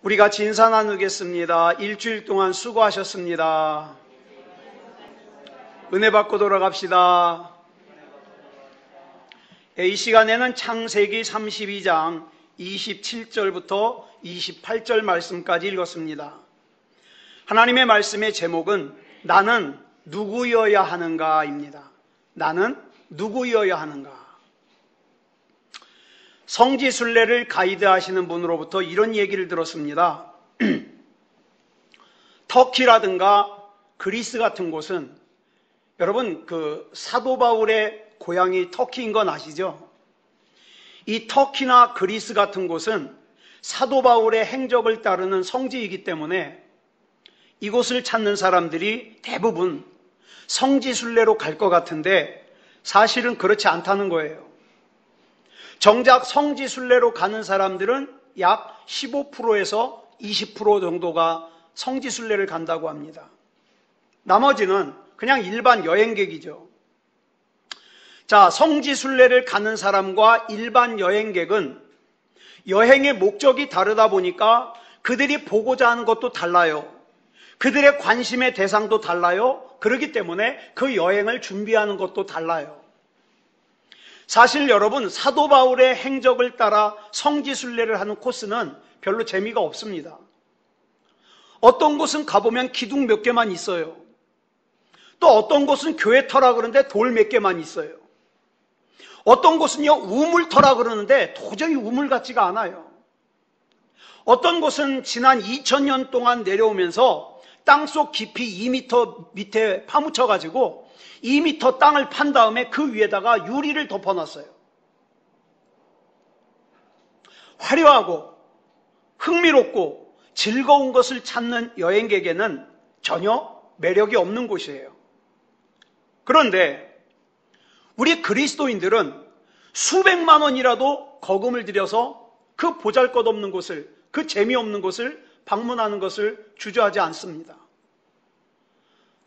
우리가 진사 나누겠습니다. 일주일 동안 수고하셨습니다. 은혜 받고 돌아갑시다. 이 시간에는 창세기 32장 27절부터 28절 말씀까지 읽었습니다. 하나님의 말씀의 제목은 나는 누구여야 하는가입니다. 나는 누구여야 하는가. 성지순례를 가이드하시는 분으로부터 이런 얘기를 들었습니다. 터키라든가 그리스 같은 곳은 여러분 사도 바울의 고향이 터키인 건 아시죠? 이 터키나 그리스 같은 곳은 사도 바울의 행적을 따르는 성지이기 때문에 이곳을 찾는 사람들이 대부분 성지순례로 갈 것 같은데 사실은 그렇지 않다는 거예요. 정작 성지순례로 가는 사람들은 약 15%에서 20% 정도가 성지순례를 간다고 합니다. 나머지는 그냥 일반 여행객이죠. 자, 성지순례를 가는 사람과 일반 여행객은 여행의 목적이 다르다 보니까 그들이 보고자 하는 것도 달라요. 그들의 관심의 대상도 달라요. 그렇기 때문에 그 여행을 준비하는 것도 달라요. 사실 여러분, 사도 바울의 행적을 따라 성지순례를 하는 코스는 별로 재미가 없습니다. 어떤 곳은 가보면 기둥 몇 개만 있어요. 또 어떤 곳은 교회터라 그러는데 돌 몇 개만 있어요. 어떤 곳은요 우물터라 그러는데 도저히 우물 같지가 않아요. 어떤 곳은 지난 2000년 동안 내려오면서 땅속 깊이 2m 밑에 파묻혀가지고 2m 땅을 판 다음에 그 위에다가 유리를 덮어놨어요. 화려하고 흥미롭고 즐거운 것을 찾는 여행객에는 전혀 매력이 없는 곳이에요. 그런데 우리 그리스도인들은 수백만 원이라도 거금을 들여서 그 보잘것없는 곳을, 그 재미없는 곳을 방문하는 것을 주저하지 않습니다.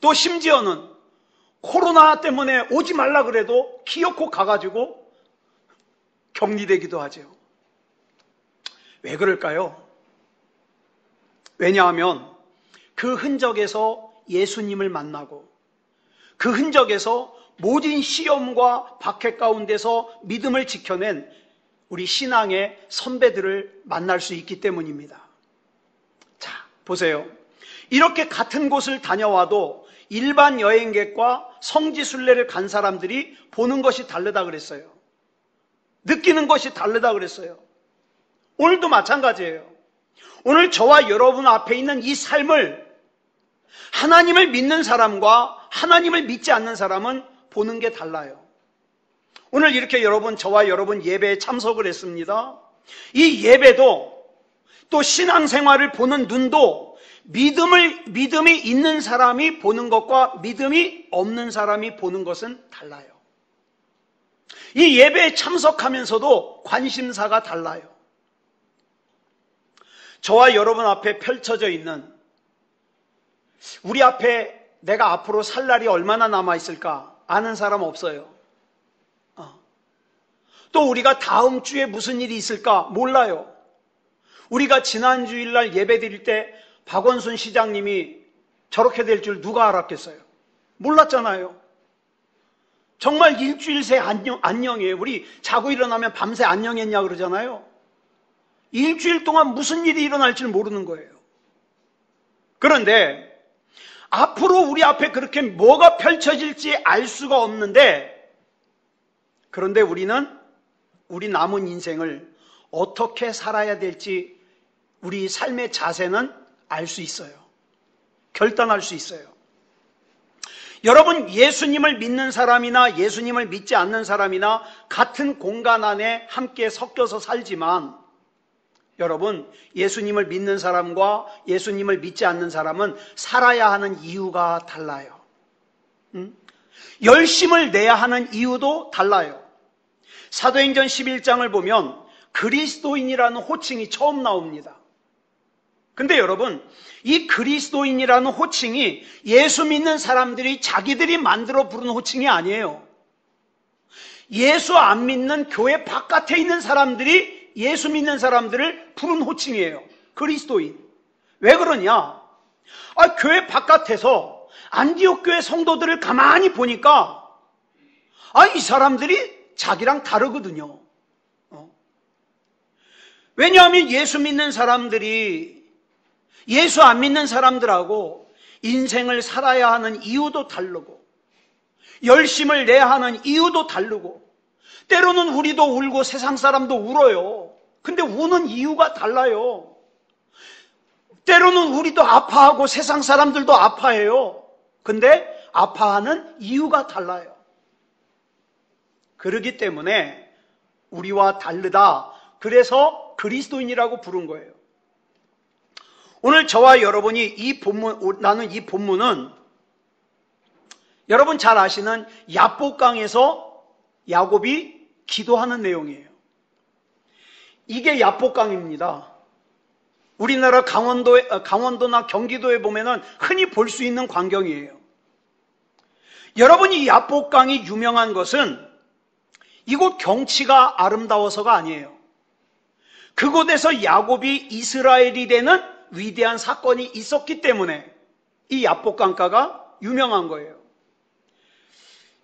또 심지어는 코로나 때문에 오지 말라 그래도 기어코 가가지고 격리되기도 하죠. 왜 그럴까요? 왜냐하면 그 흔적에서 예수님을 만나고 그 흔적에서 모든 시험과 박해 가운데서 믿음을 지켜낸 우리 신앙의 선배들을 만날 수 있기 때문입니다. 자, 보세요. 이렇게 같은 곳을 다녀와도 일반 여행객과 성지순례를 간 사람들이 보는 것이 다르다 그랬어요. 느끼는 것이 다르다 그랬어요. 오늘도 마찬가지예요. 오늘 저와 여러분 앞에 있는 이 삶을 하나님을 믿는 사람과 하나님을 믿지 않는 사람은 보는 게 달라요. 오늘 이렇게 저와 여러분 예배에 참석을 했습니다. 이 예배도 또 신앙생활을 보는 눈도 믿음이 있는 사람이 보는 것과 믿음이 없는 사람이 보는 것은 달라요. 이 예배에 참석하면서도 관심사가 달라요. 저와 여러분 앞에 펼쳐져 있는 우리 앞에 내가 앞으로 살 날이 얼마나 남아있을까 아는 사람 없어요. 또 우리가 다음 주에 무슨 일이 있을까 몰라요. 우리가 지난 주일날 예배 드릴 때 박원순 시장님이 저렇게 될 줄 누가 알았겠어요? 몰랐잖아요. 정말 일주일 새 안녕이에요. 우리 자고 일어나면 밤새 안녕했냐 그러잖아요. 일주일 동안 무슨 일이 일어날 줄 모르는 거예요. 그런데 앞으로 우리 앞에 그렇게 뭐가 펼쳐질지 알 수가 없는데, 그런데 우리는 우리 남은 인생을 어떻게 살아야 될지 우리 삶의 자세는 알 수 있어요. 결단할 수 있어요. 여러분, 예수님을 믿는 사람이나 예수님을 믿지 않는 사람이나 같은 공간 안에 함께 섞여서 살지만 여러분, 예수님을 믿는 사람과 예수님을 믿지 않는 사람은 살아야 하는 이유가 달라요. 열심을 내야 하는 이유도 달라요. 사도행전 11장을 보면 그리스도인이라는 호칭이 처음 나옵니다. 근데 여러분, 이 그리스도인이라는 호칭이 예수 믿는 사람들이 자기들이 만들어 부른 호칭이 아니에요. 예수 안 믿는 교회 바깥에 있는 사람들이 예수 믿는 사람들을 부른 호칭이에요. 그리스도인. 왜 그러냐? 교회 바깥에서 안디옥 교회 성도들을 가만히 보니까 이 사람들이 자기랑 다르거든요. 왜냐하면 예수 믿는 사람들이 예수 안 믿는 사람들하고 인생을 살아야 하는 이유도 다르고 열심을 내야 하는 이유도 다르고 때로는 우리도 울고 세상 사람도 울어요. 근데 우는 이유가 달라요. 때로는 우리도 아파하고 세상 사람들도 아파해요. 근데 아파하는 이유가 달라요. 그러기 때문에 우리와 다르다. 그래서 그리스도인이라고 부른 거예요. 오늘 저와 여러분이 나눈 이 본문은 여러분 잘 아시는 야복강에서 야곱이 기도하는 내용이에요. 이게 야복강입니다. 우리나라 강원도나 경기도에 보면은 흔히 볼 수 있는 광경이에요. 여러분, 이 야복강이 유명한 것은 이곳 경치가 아름다워서가 아니에요. 그곳에서 야곱이 이스라엘이 되는 위대한 사건이 있었기 때문에 이 야복강가가 유명한 거예요.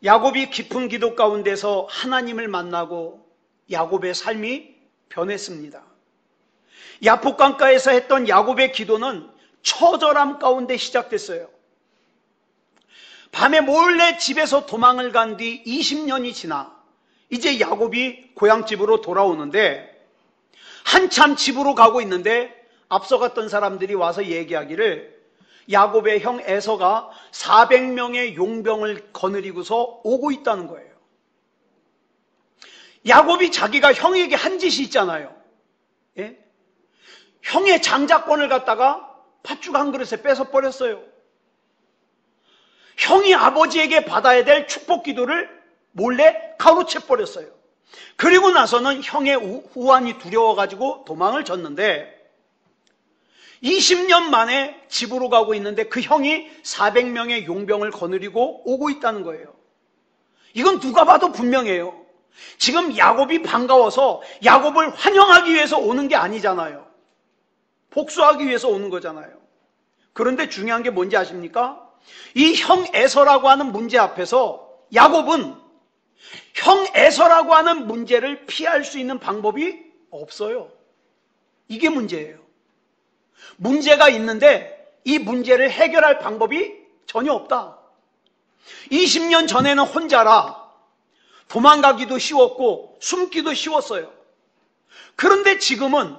야곱이 깊은 기도 가운데서 하나님을 만나고 야곱의 삶이 변했습니다. 야복강가에서 했던 야곱의 기도는 처절함 가운데 시작됐어요. 밤에 몰래 집에서 도망을 간 뒤 20년이 지나 이제 야곱이 고향집으로 돌아오는데 한참 집으로 가고 있는데 앞서 갔던 사람들이 와서 얘기하기를 야곱의 형 에서가 400명의 용병을 거느리고서 오고 있다는 거예요. 야곱이 자기가 형에게 한 짓이 있잖아요. 예? 형의 장자권을 갖다가 팥죽 한 그릇에 뺏어버렸어요. 형이 아버지에게 받아야 될 축복 기도를 몰래 가로채버렸어요. 그리고 나서는 형의 후환이 두려워가지고 도망을 졌는데 20년 만에 집으로 가고 있는데 그 형이 400명의 용병을 거느리고 오고 있다는 거예요. 이건 누가 봐도 분명해요. 지금 야곱이 반가워서 야곱을 환영하기 위해서 오는 게 아니잖아요. 복수하기 위해서 오는 거잖아요. 그런데 중요한 게 뭔지 아십니까? 이 형 에서라고 하는 문제 앞에서 야곱은 형 에서라고 하는 문제를 피할 수 있는 방법이 없어요. 이게 문제예요. 문제가 있는데 이 문제를 해결할 방법이 전혀 없다. 20년 전에는 혼자라 도망가기도 쉬웠고 숨기도 쉬웠어요. 그런데 지금은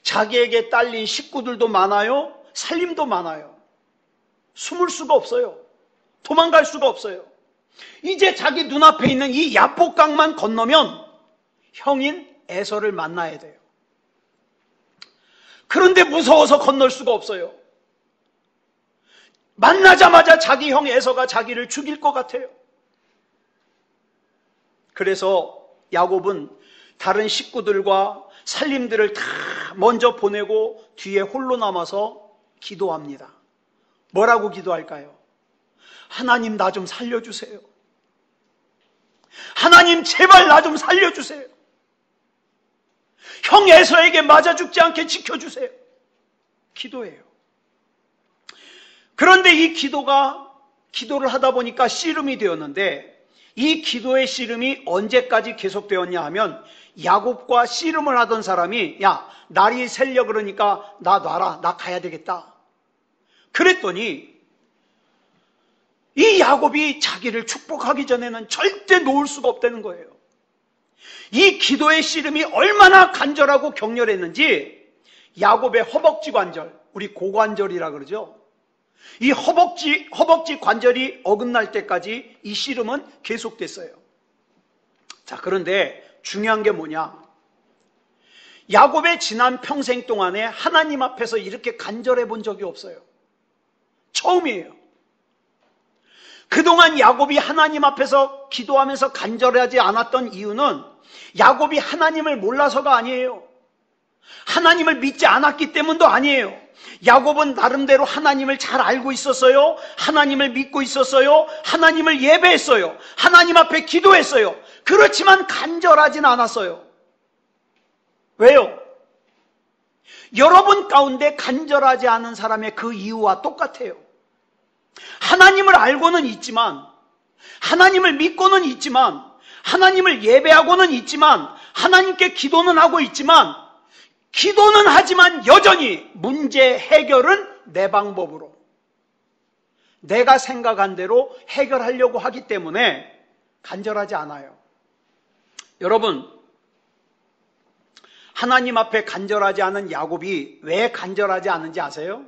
자기에게 딸린 식구들도 많아요. 살림도 많아요. 숨을 수가 없어요. 도망갈 수가 없어요. 이제 자기 눈앞에 있는 이 야복강만 건너면 형인 에서를 만나야 돼요. 그런데 무서워서 건널 수가 없어요. 만나자마자 자기 형 에서가 자기를 죽일 것 같아요. 그래서 야곱은 다른 식구들과 살림들을 다 먼저 보내고 뒤에 홀로 남아서 기도합니다. 뭐라고 기도할까요? 하나님, 나 좀 살려주세요. 하나님, 제발 나 좀 살려주세요. 형 에서에게 맞아 죽지 않게 지켜주세요. 기도해요. 그런데 이 기도를 하다 보니까 씨름이 되었는데 이 기도의 씨름이 언제까지 계속되었냐 하면 야곱과 씨름을 하던 사람이 야, 날이 새려 그러니까 나 놔라. 나 가야 되겠다. 그랬더니 이 야곱이 자기를 축복하기 전에는 절대 놓을 수가 없다는 거예요. 이 기도의 씨름이 얼마나 간절하고 격렬했는지 야곱의 허벅지 관절, 우리 고관절이라 그러죠. 이 허벅지 관절이 어긋날 때까지 이 씨름은 계속됐어요. 자, 그런데 중요한 게 뭐냐? 야곱의 지난 평생 동안에 하나님 앞에서 이렇게 간절해 본 적이 없어요. 처음이에요. 그동안 야곱이 하나님 앞에서 기도하면서 간절하지 않았던 이유는 야곱이 하나님을 몰라서가 아니에요. 하나님을 믿지 않았기 때문도 아니에요. 야곱은 나름대로 하나님을 잘 알고 있었어요. 하나님을 믿고 있었어요. 하나님을 예배했어요. 하나님 앞에 기도했어요. 그렇지만 간절하진 않았어요. 왜요? 여러분 가운데 간절하지 않은 사람의 그 이유와 똑같아요. 하나님을 알고는 있지만, 하나님을 믿고는 있지만, 하나님을 예배하고는 있지만, 하나님께 기도는 하고 있지만, 기도는 하지만 여전히 문제 해결은 내 방법으로, 내가 생각한 대로 해결하려고 하기 때문에 간절하지 않아요. 여러분, 하나님 앞에 간절하지 않은 야곱이 왜 간절하지 않은지 아세요?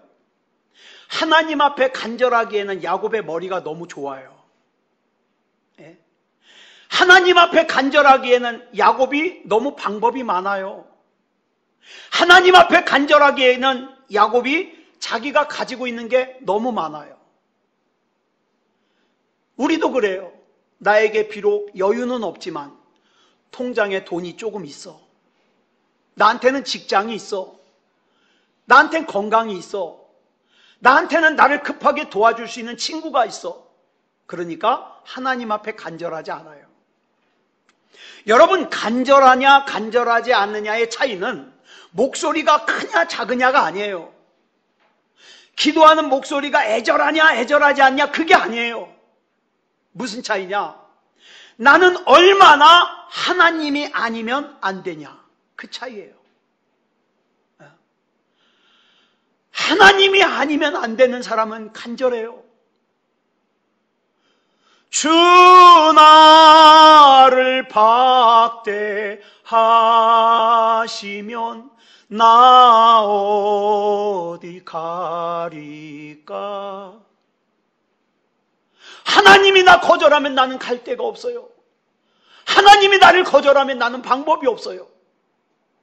하나님 앞에 간절하기에는 야곱의 머리가 너무 좋아요. 예? 하나님 앞에 간절하기에는 야곱이 너무 방법이 많아요. 하나님 앞에 간절하기에는 야곱이 자기가 가지고 있는 게 너무 많아요. 우리도 그래요. 나에게 비록 여유는 없지만 통장에 돈이 조금 있어. 나한테는 직장이 있어. 나한테는 건강이 있어. 나한테는 나를 급하게 도와줄 수 있는 친구가 있어. 그러니까 하나님 앞에 간절하지 않아요. 여러분, 간절하냐 간절하지 않느냐의 차이는 목소리가 크냐 작으냐가 아니에요. 기도하는 목소리가 애절하냐 애절하지 않냐 그게 아니에요. 무슨 차이냐? 나는 얼마나 하나님이 아니면 안 되냐, 그 차이예요. 하나님이 아니면 안 되는 사람은 간절해요. 주 나를 박대하시면 나 어디 가리까? 하나님이 나 거절하면 나는 갈 데가 없어요. 하나님이 나를 거절하면 나는 방법이 없어요.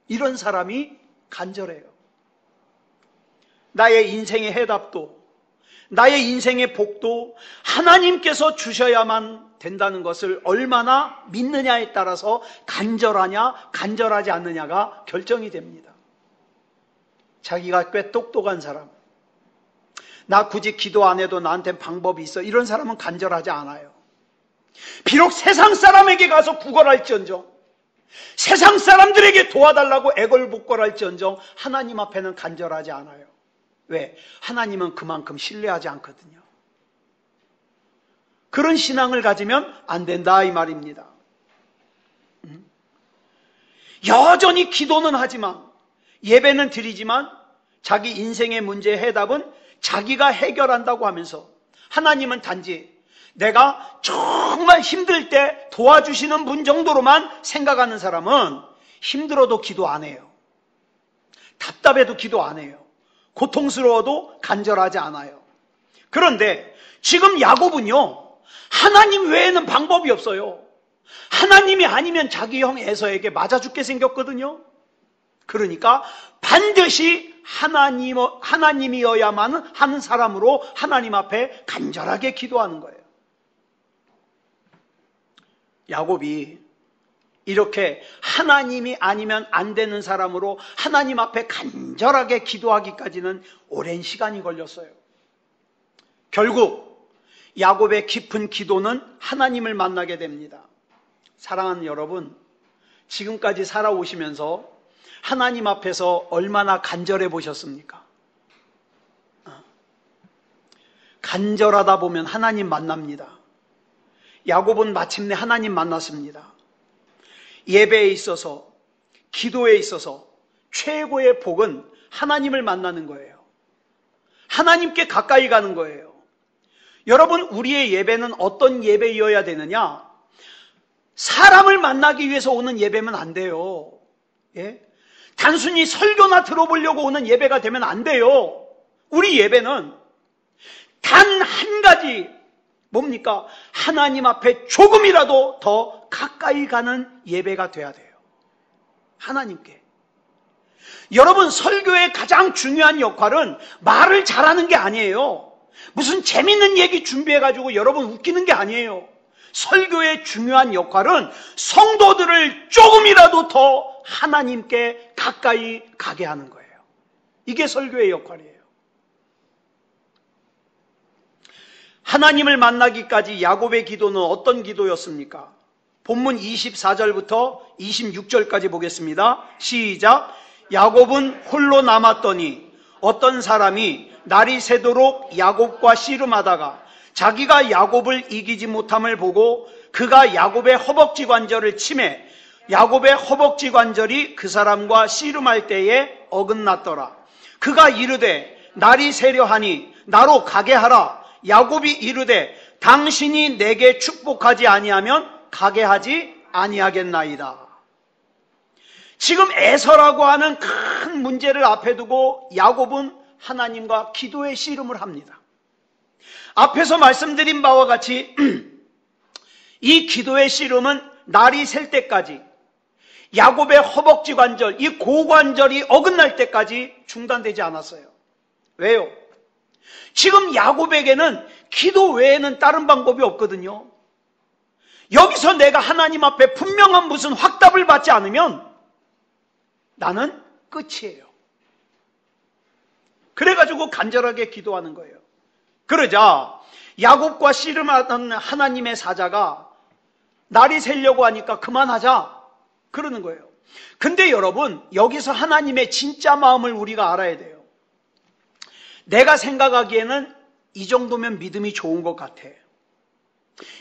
이런 사람이 간절해요. 나의 인생의 해답도, 나의 인생의 복도 하나님께서 주셔야만 된다는 것을 얼마나 믿느냐에 따라서 간절하냐 간절하지 않느냐가 결정이 됩니다. 자기가 꽤 똑똑한 사람, 나 굳이 기도 안 해도 나한테 방법이 있어, 이런 사람은 간절하지 않아요. 비록 세상 사람에게 가서 구걸할지언정, 세상 사람들에게 도와달라고 애걸복걸할지언정 하나님 앞에는 간절하지 않아요. 왜? 하나님은 그만큼 신뢰하지 않거든요. 그런 신앙을 가지면 안 된다 이 말입니다. 여전히 기도는 하지만, 예배는 드리지만 자기 인생의 문제의 해답은 자기가 해결한다고 하면서, 하나님은 단지 내가 정말 힘들 때 도와주시는 분 정도로만 생각하는 사람은 힘들어도 기도 안 해요. 답답해도 기도 안 해요. 고통스러워도 간절하지 않아요. 그런데 지금 야곱은요, 하나님 외에는 방법이 없어요. 하나님이 아니면 자기 형 에서에게 맞아 죽게 생겼거든요. 그러니까 반드시 하나님이어야만 하는 사람으로 하나님 앞에 간절하게 기도하는 거예요. 야곱이 이렇게 하나님이 아니면 안 되는 사람으로 하나님 앞에 간절하게 기도하기까지는 오랜 시간이 걸렸어요. 결국 야곱의 깊은 기도는 하나님을 만나게 됩니다. 사랑하는 여러분, 지금까지 살아오시면서 하나님 앞에서 얼마나 간절해 보셨습니까? 간절하다 보면 하나님 만납니다. 야곱은 마침내 하나님 만났습니다. 예배에 있어서, 기도에 있어서 최고의 복은 하나님을 만나는 거예요. 하나님께 가까이 가는 거예요. 여러분, 우리의 예배는 어떤 예배이어야 되느냐? 사람을 만나기 위해서 오는 예배면 안 돼요. 예? 단순히 설교나 들어보려고 오는 예배가 되면 안 돼요. 우리 예배는 단 한 가지, 뭡니까? 하나님 앞에 조금이라도 더 가까이 가는 예배가 돼야 돼요. 하나님께. 여러분, 설교의 가장 중요한 역할은 말을 잘하는 게 아니에요. 무슨 재밌는 얘기 준비해가지고 여러분 웃기는 게 아니에요. 설교의 중요한 역할은 성도들을 조금이라도 더 하나님께 가까이 가게 하는 거예요. 이게 설교의 역할이에요. 하나님을 만나기까지 야곱의 기도는 어떤 기도였습니까? 본문 24절부터 26절까지 보겠습니다. 시작. 야곱은 홀로 남았더니 어떤 사람이 날이 새도록 야곱과 씨름하다가 자기가 야곱을 이기지 못함을 보고 그가 야곱의 허벅지 관절을 치매 야곱의 허벅지 관절이 그 사람과 씨름할 때에 어긋났더라. 그가 이르되 날이 새려 하니 나로 가게 하라. 야곱이 이르되 당신이 내게 축복하지 아니하면 가게 하지 아니하겠나이다. 지금 에서라고 하는 큰 문제를 앞에 두고 야곱은 하나님과 기도의 씨름을 합니다. 앞에서 말씀드린 바와 같이 이 기도의 씨름은 날이 셀 때까지 야곱의 허벅지 관절, 이 고관절이 어긋날 때까지 중단되지 않았어요. 왜요? 지금 야곱에게는 기도 외에는 다른 방법이 없거든요. 여기서 내가 하나님 앞에 분명한 무슨 확답을 받지 않으면 나는 끝이에요. 그래가지고 간절하게 기도하는 거예요. 그러자 야곱과 씨름하던 하나님의 사자가 날이 새려고 하니까 그만하자 그러는 거예요. 근데 여러분, 여기서 하나님의 진짜 마음을 우리가 알아야 돼요. 내가 생각하기에는 이 정도면 믿음이 좋은 것 같아.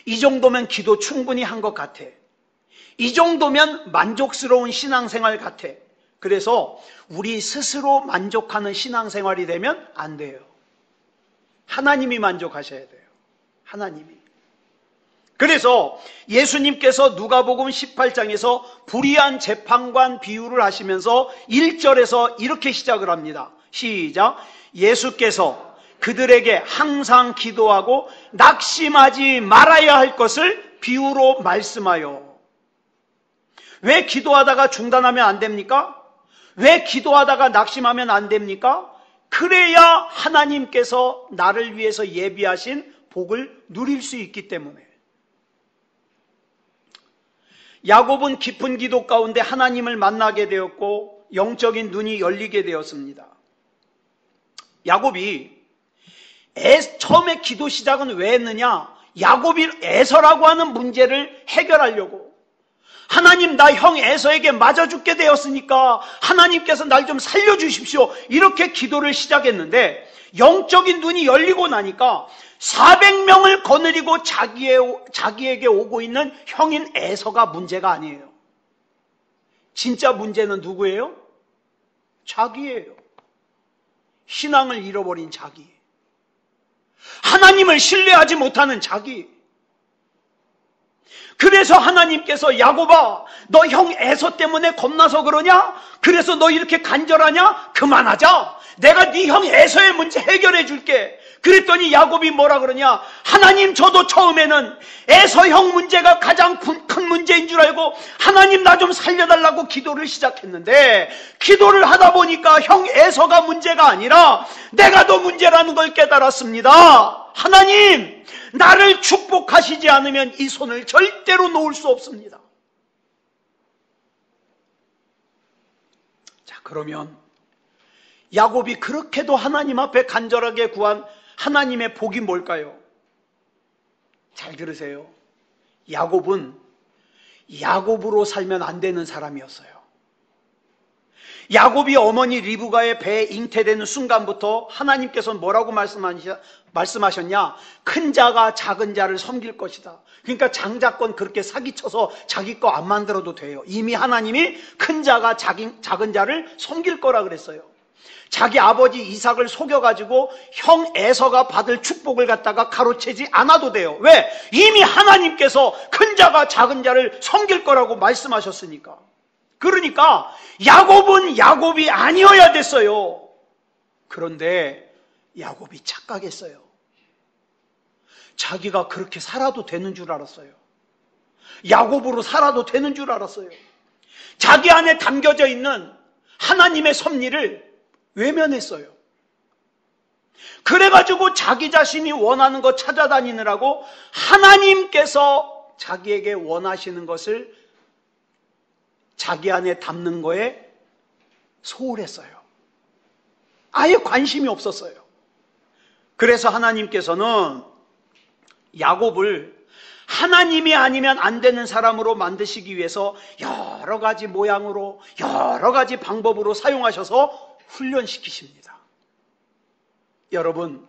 이 정도면 기도 충분히 한 것 같아. 이 정도면 만족스러운 신앙생활 같아. 그래서 우리 스스로 만족하는 신앙생활이 되면 안 돼요. 하나님이 만족하셔야 돼요. 하나님이. 그래서 예수님께서 누가복음 18장에서 불의한 재판관 비유를 하시면서 1절에서 이렇게 시작을 합니다. 시작. 예수께서 그들에게 항상 기도하고 낙심하지 말아야 할 것을 비유로 말씀하여. 왜 기도하다가 중단하면 안 됩니까? 왜 기도하다가 낙심하면 안 됩니까? 그래야 하나님께서 나를 위해서 예비하신 복을 누릴 수 있기 때문에. 야곱은 깊은 기도 가운데 하나님을 만나게 되었고 영적인 눈이 열리게 되었습니다. 야곱이 처음에 기도 시작은 왜 했느냐? 야곱이 에서라고 하는 문제를 해결하려고. 하나님, 나 형 에서에게 맞아 죽게 되었으니까 하나님께서 날 좀 살려주십시오. 이렇게 기도를 시작했는데 영적인 눈이 열리고 나니까 400명을 거느리고 자기에게 오고 있는 형인 에서가 문제가 아니에요. 진짜 문제는 누구예요? 자기예요. 신앙을 잃어버린 자기. 하나님을 신뢰하지 못하는 자기. 그래서 하나님께서 야곱아, 너 형 에서 때문에 겁나서 그러냐? 그래서 너 이렇게 간절하냐? 그만하자. 내가 네 형 에서의 문제 해결해 줄게. 그랬더니 야곱이 뭐라 그러냐? 하나님, 저도 처음에는 에서 형 문제가 가장 큰 문제인 줄 알고 하나님 나 좀 살려달라고 기도를 시작했는데 기도를 하다 보니까 형 에서가 문제가 아니라 내가 더 문제라는 걸 깨달았습니다. 하나님, 나를 축복하시지 않으면 이 손을 절대로 놓을 수 없습니다. 자, 그러면 야곱이 그렇게도 하나님 앞에 간절하게 구한 하나님의 복이 뭘까요? 잘 들으세요. 야곱은 야곱으로 살면 안 되는 사람이었어요. 야곱이 어머니 리브가의 배에 잉태되는 순간부터 하나님께서는 뭐라고 말씀하셨냐? 큰 자가 작은 자를 섬길 것이다. 그러니까 장자권 그렇게 사기쳐서 자기 거 안 만들어도 돼요. 이미 하나님이 큰 자가 작은 자를 섬길 거라 그랬어요. 자기 아버지 이삭을 속여가지고 형 에서가 받을 축복을 갖다가 가로채지 않아도 돼요. 왜? 이미 하나님께서 큰 자가 작은 자를 섬길 거라고 말씀하셨으니까. 그러니까 야곱은 야곱이 아니어야 됐어요. 그런데 야곱이 착각했어요. 자기가 그렇게 살아도 되는 줄 알았어요. 야곱으로 살아도 되는 줄 알았어요. 자기 안에 담겨져 있는 하나님의 섭리를 외면했어요. 그래가지고 자기 자신이 원하는 것 찾아다니느라고 하나님께서 자기에게 원하시는 것을 자기 안에 담는 거에 소홀했어요. 아예 관심이 없었어요. 그래서 하나님께서는 야곱을 하나님이 아니면 안 되는 사람으로 만드시기 위해서 여러 가지 모양으로 여러 가지 방법으로 사용하셔서 훈련시키십니다. 여러분,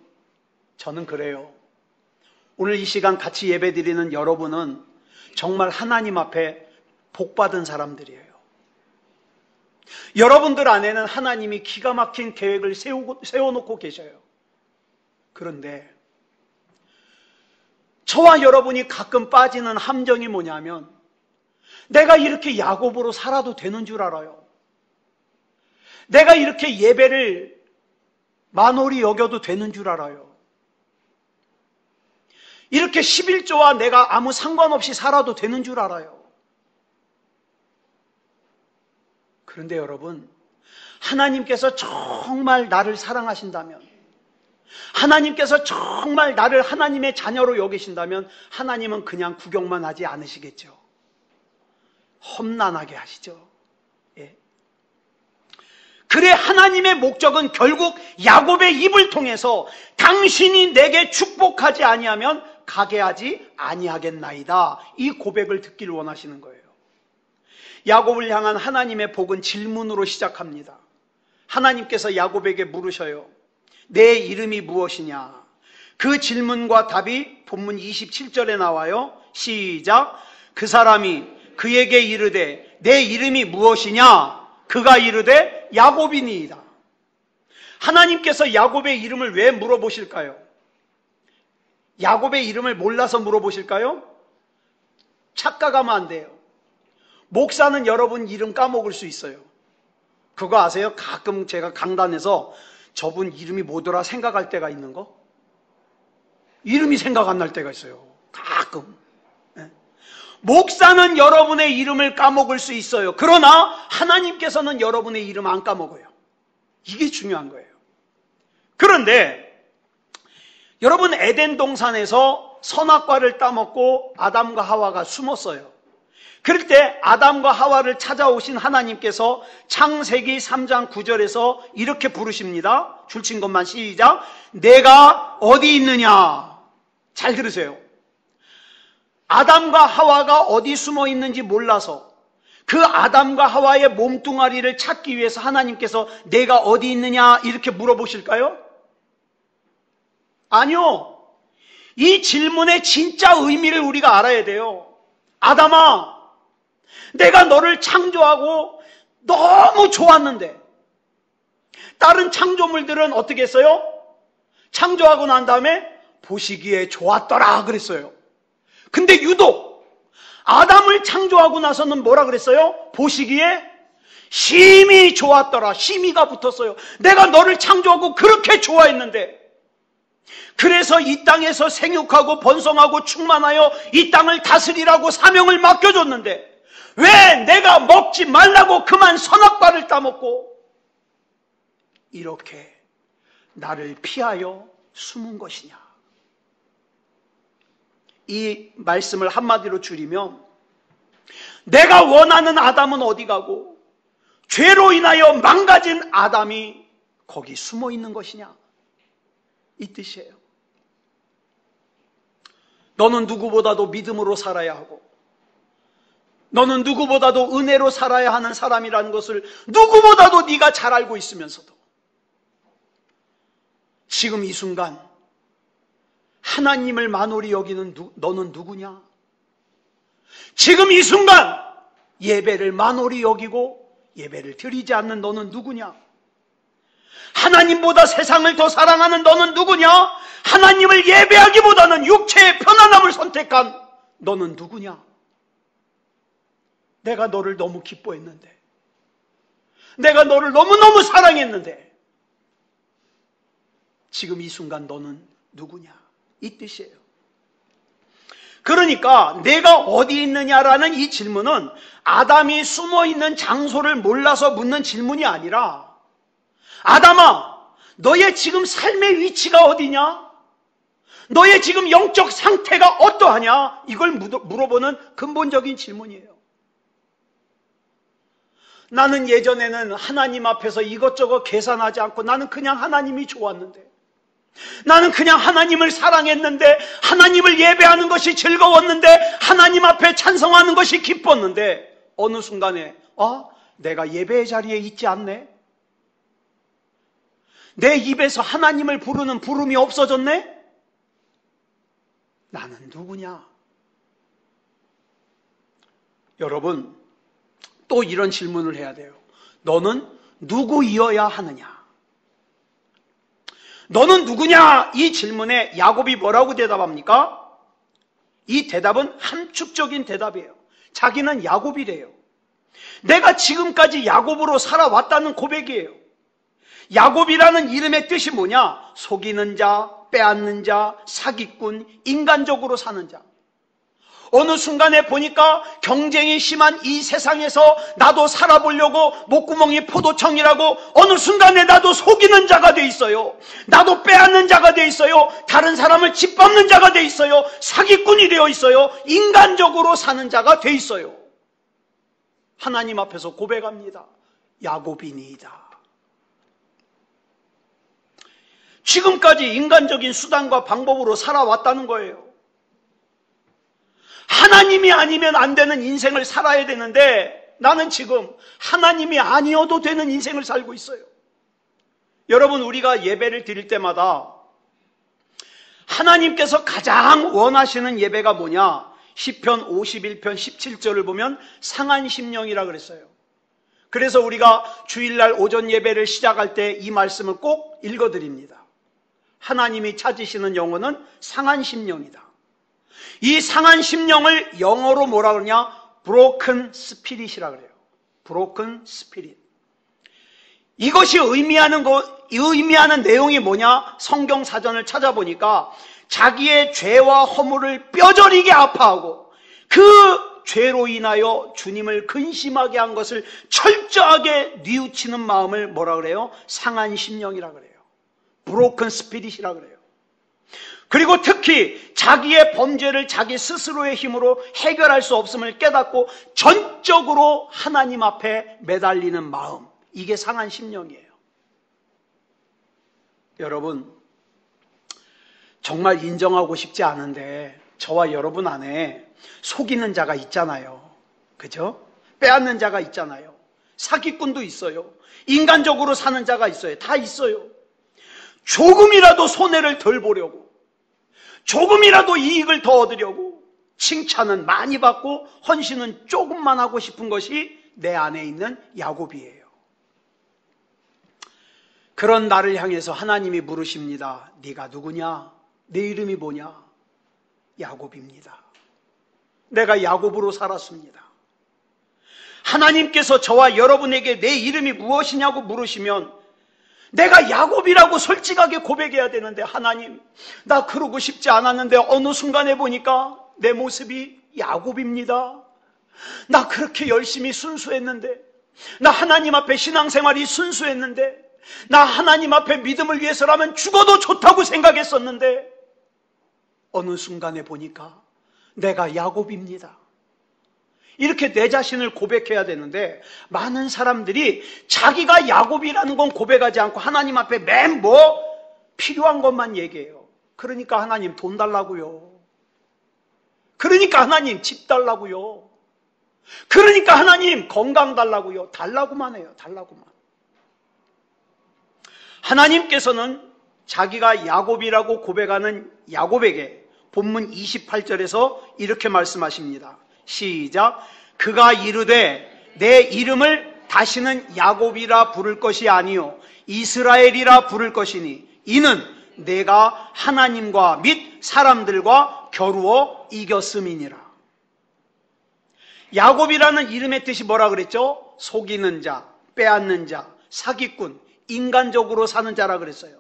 저는 그래요. 오늘 이 시간 같이 예배드리는 여러분은 정말 하나님 앞에 복받은 사람들이에요. 여러분들 안에는 하나님이 기가 막힌 계획을 세워놓고 계셔요. 그런데 저와 여러분이 가끔 빠지는 함정이 뭐냐면, 내가 이렇게 야곱으로 살아도 되는 줄 알아요. 내가 이렇게 예배를 만홀히 여겨도 되는 줄 알아요. 이렇게 11조와 내가 아무 상관없이 살아도 되는 줄 알아요. 그런데 여러분, 하나님께서 정말 나를 사랑하신다면, 하나님께서 정말 나를 하나님의 자녀로 여기신다면 하나님은 그냥 구경만 하지 않으시겠죠. 험난하게 하시죠. 예. 그래, 하나님의 목적은 결국 야곱의 입을 통해서 당신이 내게 축복하지 아니하면 가게 하지 아니하겠나이다, 이 고백을 듣기를 원하시는 거예요. 야곱을 향한 하나님의 복은 질문으로 시작합니다. 하나님께서 야곱에게 물으셔요. 내 이름이 무엇이냐? 그 질문과 답이 본문 27절에 나와요. 시작. 그 사람이 그에게 이르되 내 이름이 무엇이냐? 그가 이르되 야곱이니이다. 하나님께서 야곱의 이름을 왜 물어보실까요? 야곱의 이름을 몰라서 물어보실까요? 착각하면 안 돼요. 목사는 여러분 이름 까먹을 수 있어요. 그거 아세요? 가끔 제가 강단에서 저분 이름이 뭐더라 생각할 때가 있는 거? 이름이 생각 안 날 때가 있어요. 가끔. 네. 목사는 여러분의 이름을 까먹을 수 있어요. 그러나 하나님께서는 여러분의 이름 안 까먹어요. 이게 중요한 거예요. 그런데 여러분, 에덴 동산에서 선악과를 따먹고 아담과 하와가 숨었어요. 그럴 때 아담과 하와를 찾아오신 하나님께서 창세기 3장 9절에서 이렇게 부르십니다. 줄친 것만 시작. 내가 어디 있느냐? 잘 들으세요. 아담과 하와가 어디 숨어 있는지 몰라서 그 아담과 하와의 몸뚱아리를 찾기 위해서 하나님께서 내가 어디 있느냐 이렇게 물어보실까요? 아니요. 이 질문의 진짜 의미를 우리가 알아야 돼요. 아담아, 내가 너를 창조하고 너무 좋았는데, 다른 창조물들은 어떻게 했어요? 창조하고 난 다음에 보시기에 좋았더라 그랬어요. 근데 유독 아담을 창조하고 나서는 뭐라 그랬어요? 보시기에 심히 좋았더라. 심히가 붙었어요. 내가 너를 창조하고 그렇게 좋아했는데, 그래서 이 땅에서 생육하고 번성하고 충만하여 이 땅을 다스리라고 사명을 맡겨줬는데 왜 내가 먹지 말라고 그만 선악과를 따먹고 이렇게 나를 피하여 숨은 것이냐? 이 말씀을 한마디로 줄이면, 내가 원하는 아담은 어디 가고 죄로 인하여 망가진 아담이 거기 숨어 있는 것이냐, 이 뜻이에요. 너는 누구보다도 믿음으로 살아야 하고, 너는 누구보다도 은혜로 살아야 하는 사람이라는 것을 누구보다도 네가 잘 알고 있으면서도 지금 이 순간 하나님을 만홀히 여기는 너는 누구냐? 지금 이 순간 예배를 만홀히 여기고 예배를 드리지 않는 너는 누구냐? 하나님보다 세상을 더 사랑하는 너는 누구냐? 하나님을 예배하기보다는 육체의 편안함을 선택한 너는 누구냐? 내가 너를 너무 기뻐했는데, 내가 너를 너무너무 사랑했는데 지금 이 순간 너는 누구냐? 이 뜻이에요. 그러니까 내가 어디 있느냐라는 이 질문은 아담이 숨어있는 장소를 몰라서 묻는 질문이 아니라, 아담아, 너의 지금 삶의 위치가 어디냐? 너의 지금 영적 상태가 어떠하냐? 이걸 물어보는 근본적인 질문이에요. 나는 예전에는 하나님 앞에서 이것저것 계산하지 않고 나는 그냥 하나님이 좋았는데, 나는 그냥 하나님을 사랑했는데, 하나님을 예배하는 것이 즐거웠는데, 하나님 앞에 찬송하는 것이 기뻤는데, 어느 순간에 내가 예배의 자리에 있지 않네? 내 입에서 하나님을 부르는 부름이 없어졌네? 나는 누구냐? 여러분, 또 이런 질문을 해야 돼요. 너는 누구이어야 하느냐? 너는 누구냐? 이 질문에 야곱이 뭐라고 대답합니까? 이 대답은 함축적인 대답이에요. 자기는 야곱이래요. 내가 지금까지 야곱으로 살아왔다는 고백이에요. 야곱이라는 이름의 뜻이 뭐냐? 속이는 자, 빼앗는 자, 사기꾼, 인간적으로 사는 자. 어느 순간에 보니까 경쟁이 심한 이 세상에서 나도 살아보려고 목구멍이 포도청이라고 어느 순간에 나도 속이는 자가 돼 있어요. 나도 빼앗는 자가 돼 있어요. 다른 사람을 짓밟는 자가 돼 있어요. 사기꾼이 되어 있어요. 인간적으로 사는 자가 돼 있어요. 하나님 앞에서 고백합니다. 야곱이니이다. 지금까지 인간적인 수단과 방법으로 살아왔다는 거예요. 하나님이 아니면 안 되는 인생을 살아야 되는데 나는 지금 하나님이 아니어도 되는 인생을 살고 있어요. 여러분, 우리가 예배를 드릴 때마다 하나님께서 가장 원하시는 예배가 뭐냐? 시편 51편 17절을 보면 상한 심령이라 그랬어요. 그래서 우리가 주일날 오전 예배를 시작할 때 이 말씀을 꼭 읽어드립니다. 하나님이 찾으시는 영혼은 상한 심령이다. 이 상한 심령을 영어로 뭐라 그러냐? broken spirit이라 그래요. broken spirit. 이것이 의미하는 내용이 뭐냐? 성경 사전을 찾아보니까 자기의 죄와 허물을 뼈저리게 아파하고 그 죄로 인하여 주님을 근심하게 한 것을 철저하게 뉘우치는 마음을 뭐라 그래요? 상한 심령이라 그래요. broken spirit이라 그래요. 그리고 특히 자기의 범죄를 자기 스스로의 힘으로 해결할 수 없음을 깨닫고 전적으로 하나님 앞에 매달리는 마음, 이게 상한 심령이에요. 여러분, 정말 인정하고 싶지 않은데 저와 여러분 안에 속이는 자가 있잖아요. 그죠? 빼앗는 자가 있잖아요. 사기꾼도 있어요. 인간적으로 사는 자가 있어요. 다 있어요. 조금이라도 손해를 덜 보려고, 조금이라도 이익을 더 얻으려고 칭찬은 많이 받고 헌신은 조금만 하고 싶은 것이 내 안에 있는 야곱이에요. 그런 나를 향해서 하나님이 물으십니다. 네가 누구냐? 내 이름이 뭐냐? 야곱입니다. 내가 야곱으로 살았습니다. 하나님께서 저와 여러분에게 내 이름이 무엇이냐고 물으시면 내가 야곱이라고 솔직하게 고백해야 되는데, 하나님, 나 그러고 싶지 않았는데 어느 순간에 보니까 내 모습이 야곱입니다. 나 그렇게 열심히 순수했는데, 나 하나님 앞에 신앙생활이 순수했는데, 나 하나님 앞에 믿음을 위해서라면 죽어도 좋다고 생각했었는데 어느 순간에 보니까 내가 야곱입니다. 이렇게 내 자신을 고백해야 되는데 많은 사람들이 자기가 야곱이라는 건 고백하지 않고 하나님 앞에 맨 필요한 것만 얘기해요. 그러니까 하나님 돈 달라고요. 그러니까 하나님 집 달라고요. 그러니까 하나님 건강 달라고요. 달라고만 해요. 달라고만. 하나님께서는 자기가 야곱이라고 고백하는 야곱에게 본문 28절에서 이렇게 말씀하십니다. 시작. 그가 이르되 내 이름을 다시는 야곱이라 부를 것이 아니요 이스라엘이라 부를 것이니 이는 내가 하나님과 및 사람들과 겨루어 이겼음이니라. 야곱이라는 이름의 뜻이 뭐라 그랬죠? 속이는 자, 빼앗는 자, 사기꾼, 인간적으로 사는 자라 그랬어요.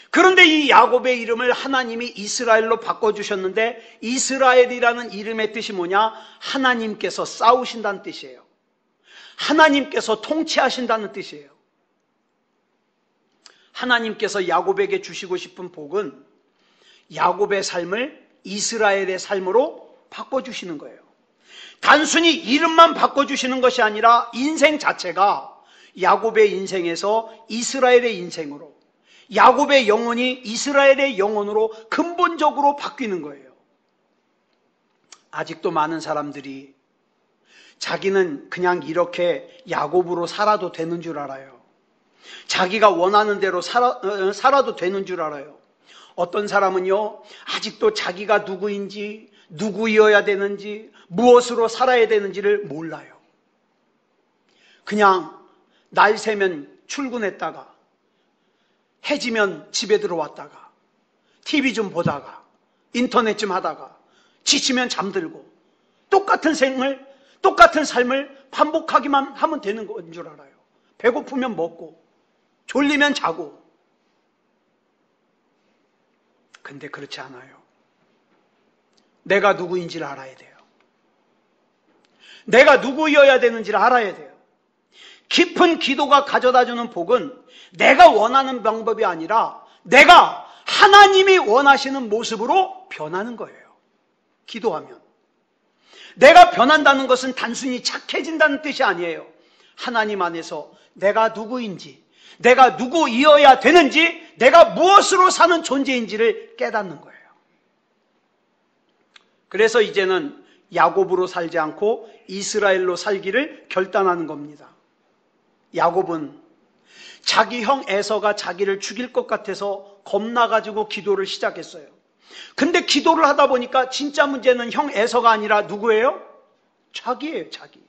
그런데 이 야곱의 이름을 하나님이 이스라엘로 바꿔주셨는데 이스라엘이라는 이름의 뜻이 뭐냐? 하나님께서 싸우신다는 뜻이에요. 하나님께서 통치하신다는 뜻이에요. 하나님께서 야곱에게 주시고 싶은 복은 야곱의 삶을 이스라엘의 삶으로 바꿔주시는 거예요. 단순히 이름만 바꿔주시는 것이 아니라 인생 자체가 야곱의 인생에서 이스라엘의 인생으로, 야곱의 영혼이 이스라엘의 영혼으로 근본적으로 바뀌는 거예요. 아직도 많은 사람들이 자기는 그냥 이렇게 야곱으로 살아도 되는 줄 알아요. 자기가 원하는 대로 살아도 되는 줄 알아요. 어떤 사람은요, 아직도 자기가 누구인지, 누구이어야 되는지, 무엇으로 살아야 되는지를 몰라요. 그냥 날 새면 출근했다가 해지면 집에 들어왔다가 TV 좀 보다가 인터넷 좀 하다가 지치면 잠들고 똑같은 삶을 반복하기만 하면 되는 건 줄 알아요. 배고프면 먹고 졸리면 자고. 근데 그렇지 않아요. 내가 누구인지를 알아야 돼요. 내가 누구여야 되는지를 알아야 돼요. 깊은 기도가 가져다주는 복은 내가 원하는 방법이 아니라 내가 하나님이 원하시는 모습으로 변하는 거예요. 기도하면. 내가 변한다는 것은 단순히 착해진다는 뜻이 아니에요. 하나님 안에서 내가 누구인지, 내가 누구이어야 되는지, 내가 무엇으로 사는 존재인지를 깨닫는 거예요. 그래서 이제는 야곱으로 살지 않고 이스라엘로 살기를 결단하는 겁니다. 야곱은 자기 형 에서가 자기를 죽일 것 같아서 겁나가지고 기도를 시작했어요. 근데 기도를 하다 보니까 진짜 문제는 형 에서가 아니라 누구예요? 자기예요, 자기.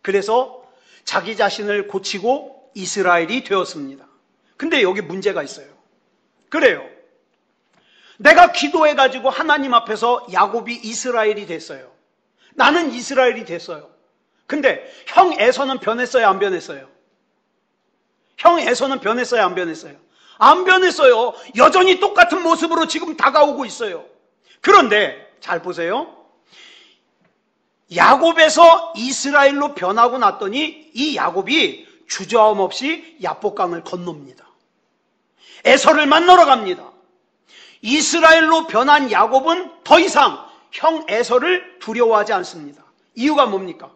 그래서 자기 자신을 고치고 이스라엘이 되었습니다. 근데 여기 문제가 있어요. 그래요. 내가 기도해가지고 하나님 앞에서 야곱이 이스라엘이 됐어요. 나는 이스라엘이 됐어요. 근데 형 에서는 변했어요, 안 변했어요? 형 에서는 변했어요, 안 변했어요? 안 변했어요. 여전히 똑같은 모습으로 지금 다가오고 있어요. 그런데 잘 보세요. 야곱에서 이스라엘로 변하고 났더니 이 야곱이 주저함 없이 야복강을 건넙니다. 에서를 만나러 갑니다. 이스라엘로 변한 야곱은 더 이상 형 에서를 두려워하지 않습니다. 이유가 뭡니까?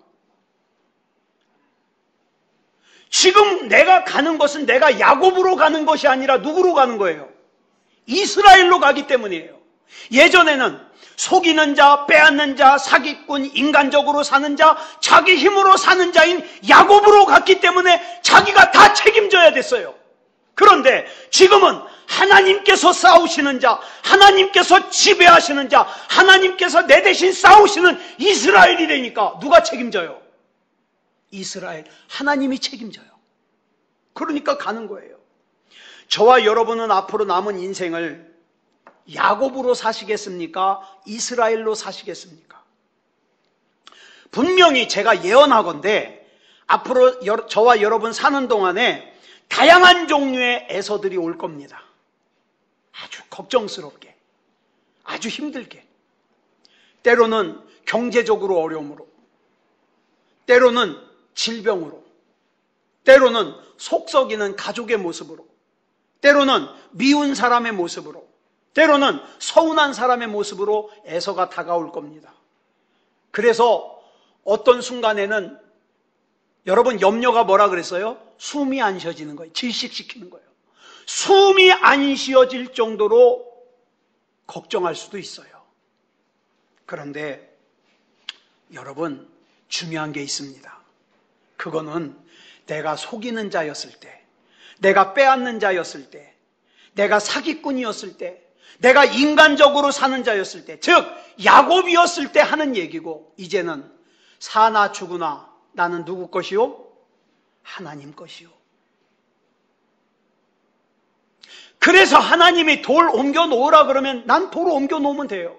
지금 내가 가는 것은 내가 야곱으로 가는 것이 아니라 누구로 가는 거예요? 이스라엘로 가기 때문이에요. 예전에는 속이는 자, 빼앗는 자, 사기꾼, 인간적으로 사는 자, 자기 힘으로 사는 자인 야곱으로 갔기 때문에 자기가 다 책임져야 됐어요. 그런데 지금은 하나님께서 싸우시는 자, 하나님께서 지배하시는 자, 하나님께서 내 대신 싸우시는 이스라엘이 되니까 누가 책임져요? 이스라엘, 하나님이 책임져요. 그러니까 가는 거예요. 저와 여러분은 앞으로 남은 인생을 야곱으로 사시겠습니까? 이스라엘로 사시겠습니까? 분명히 제가 예언하건대 앞으로 저와 여러분 사는 동안에 다양한 종류의 에서들이 올 겁니다. 아주 걱정스럽게, 아주 힘들게, 때로는 경제적으로 어려움으로, 때로는 질병으로, 때로는 속 썩이는 가족의 모습으로, 때로는 미운 사람의 모습으로, 때로는 서운한 사람의 모습으로 에서가 다가올 겁니다. 그래서 어떤 순간에는 여러분 염려가 뭐라 그랬어요? 숨이 안 쉬어지는 거예요. 질식시키는 거예요. 숨이 안 쉬어질 정도로 걱정할 수도 있어요. 그런데 여러분 중요한 게 있습니다. 그거는 내가 속이는 자였을 때, 내가 빼앗는 자였을 때, 내가 사기꾼이었을 때, 내가 인간적으로 사는 자였을 때, 즉 야곱이었을 때 하는 얘기고, 이제는 사나 죽으나 나는 누구 것이요? 하나님 것이요. 그래서 하나님이 돌 옮겨 놓으라 그러면 난 돌을 옮겨 놓으면 돼요.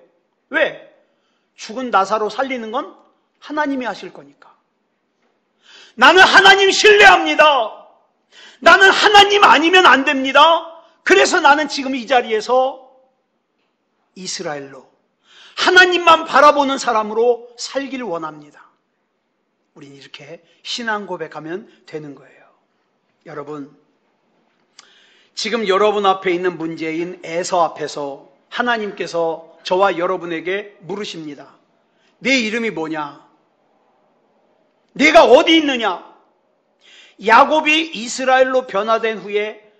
왜? 죽은 나사로 살리는 건 하나님이 하실 거니까. 나는 하나님 신뢰합니다. 나는 하나님 아니면 안 됩니다. 그래서 나는 지금 이 자리에서 이스라엘로 하나님만 바라보는 사람으로 살기를 원합니다. 우린 이렇게 신앙 고백하면 되는 거예요. 여러분, 지금 여러분 앞에 있는 문제인 에서 앞에서 하나님께서 저와 여러분에게 물으십니다. 내 이름이 뭐냐? 네가 어디 있느냐? 야곱이 이스라엘로 변화된 후에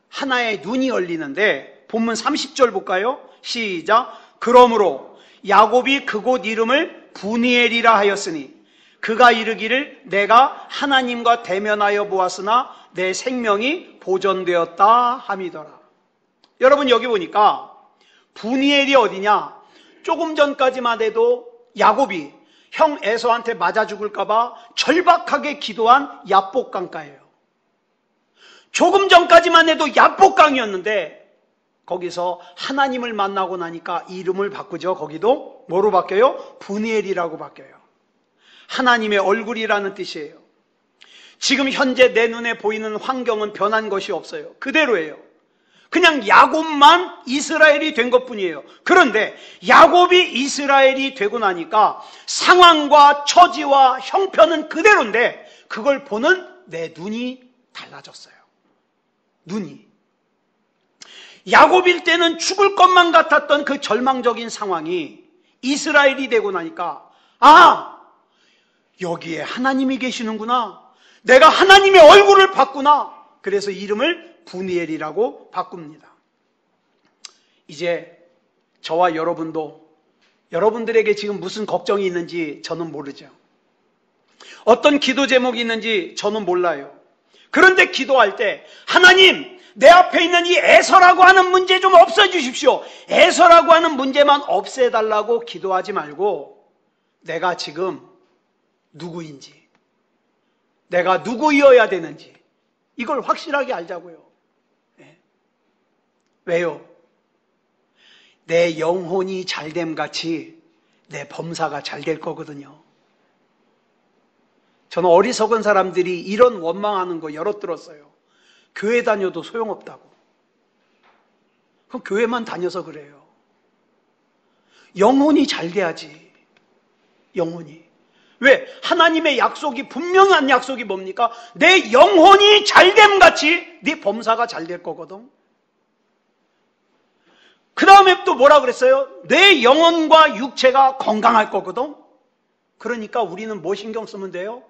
하나의 눈이 열리는데 본문 30절 볼까요? 시작. 그러므로 야곱이 그곳 이름을 브니엘이라 하였으니 그가 이르기를 내가 하나님과 대면하여 보았으나 내 생명이 보존되었다 함이더라. 여러분 여기 보니까 브니엘이 어디냐? 조금 전까지만 해도 야곱이 형 에서한테 맞아 죽을까봐 절박하게 기도한 야복강가예요. 조금 전까지만 해도 야복강이었는데 거기서 하나님을 만나고 나니까 이름을 바꾸죠. 거기도 뭐로 바뀌어요? 브니엘이라고 바뀌어요. 하나님의 얼굴이라는 뜻이에요. 지금 현재 내 눈에 보이는 환경은 변한 것이 없어요. 그대로예요. 그냥 야곱만 이스라엘이 된 것뿐이에요. 그런데 야곱이 이스라엘이 되고 나니까 상황과 처지와 형편은 그대로인데 그걸 보는 내 눈이 달라졌어요. 눈이. 야곱일 때는 죽을 것만 같았던 그 절망적인 상황이 이스라엘이 되고 나니까 여기에 하나님이 계시는구나. 내가 하나님의 얼굴을 봤구나. 그래서 이름을 브니엘이라고 바꿉니다. 이제 저와 여러분도 여러분들에게 지금 무슨 걱정이 있는지 저는 모르죠. 어떤 기도 제목이 있는지 저는 몰라요. 그런데 기도할 때 하나님 내 앞에 있는 이 에서라고 하는 문제 좀 없애주십시오. 에서라고 하는 문제만 없애달라고 기도하지 말고 내가 지금 누구인지 내가 누구이어야 되는지 이걸 확실하게 알자고요. 왜요? 내 영혼이 잘됨 같이 내 범사가 잘 될 거거든요. 저는 어리석은 사람들이 이런 원망하는 거 여러 들었어요. 교회 다녀도 소용없다고. 그럼 교회만 다녀서 그래요. 영혼이 잘 돼야지. 영혼이. 왜? 하나님의 약속이 분명한 약속이 뭡니까? 내 영혼이 잘됨 같이 네 범사가 잘 될 거거든. 그 다음에 또 뭐라 그랬어요? 내 영혼과 육체가 건강할 거거든. 그러니까 우리는 뭐 신경 쓰면 돼요?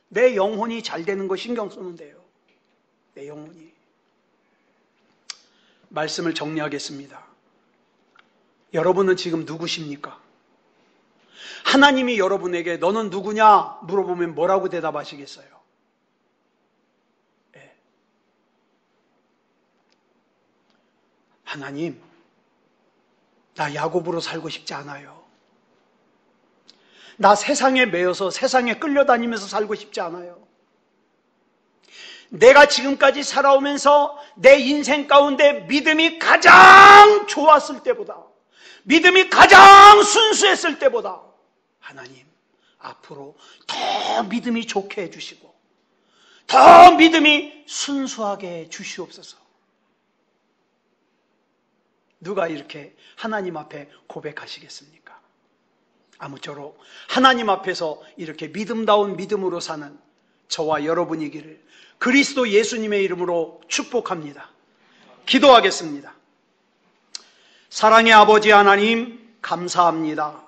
내 영혼이 잘 되는 거 신경 쓰면 돼요. 내 영혼이. 말씀을 정리하겠습니다. 여러분은 지금 누구십니까? 하나님이 여러분에게 너는 누구냐 물어보면 뭐라고 대답하시겠어요? 네. 하나님, 나 야곱으로 살고 싶지 않아요. 나 세상에 매여서 세상에 끌려다니면서 살고 싶지 않아요. 내가 지금까지 살아오면서 내 인생 가운데 믿음이 가장 좋았을 때보다, 믿음이 가장 순수했을 때보다 하나님 앞으로 더 믿음이 좋게 해주시고 더 믿음이 순수하게 해주시옵소서. 누가 이렇게 하나님 앞에 고백하시겠습니까? 아무쪼록 하나님 앞에서 이렇게 믿음다운 믿음으로 사는 저와 여러분이기를 그리스도 예수님의 이름으로 축복합니다. 기도하겠습니다. 사랑의 아버지 하나님, 감사합니다.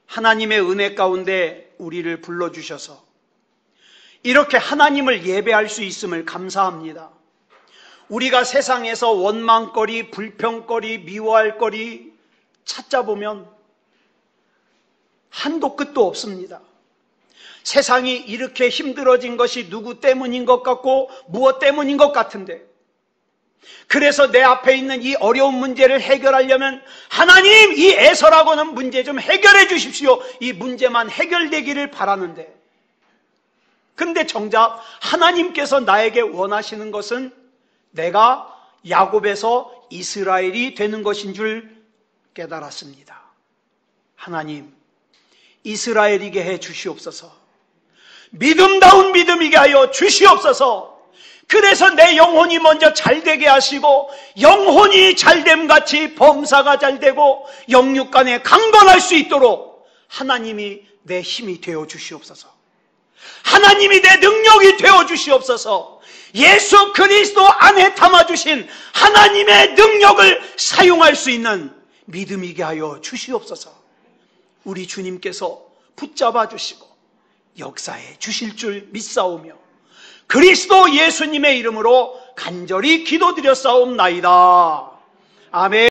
하나님의 은혜 가운데 우리를 불러주셔서 이렇게 하나님을 예배할 수 있음을 감사합니다. 우리가 세상에서 원망거리, 불평거리, 미워할 거리 찾아보면 한도 끝도 없습니다. 세상이 이렇게 힘들어진 것이 누구 때문인 것 같고 무엇 때문인 것 같은데, 그래서 내 앞에 있는 이 어려운 문제를 해결하려면 하나님 이 에서라고 하는 문제 좀 해결해 주십시오. 이 문제만 해결되기를 바라는데, 근데 정작 하나님께서 나에게 원하시는 것은 내가 야곱에서 이스라엘이 되는 것인 줄 깨달았습니다. 하나님, 이스라엘이게 해 주시옵소서. 믿음다운 믿음이게 하여 주시옵소서. 그래서 내 영혼이 먼저 잘되게 하시고 영혼이 잘됨같이 범사가 잘되고 영육간에 강건할 수 있도록 하나님이 내 힘이 되어 주시옵소서. 하나님이 내 능력이 되어 주시옵소서. 예수 그리스도 안에 담아주신 하나님의 능력을 사용할 수 있는 믿음이게 하여 주시옵소서. 우리 주님께서 붙잡아 주시고 역사해 주실 줄 믿사오며 그리스도 예수님의 이름으로 간절히 기도드렸사옵나이다. 아멘.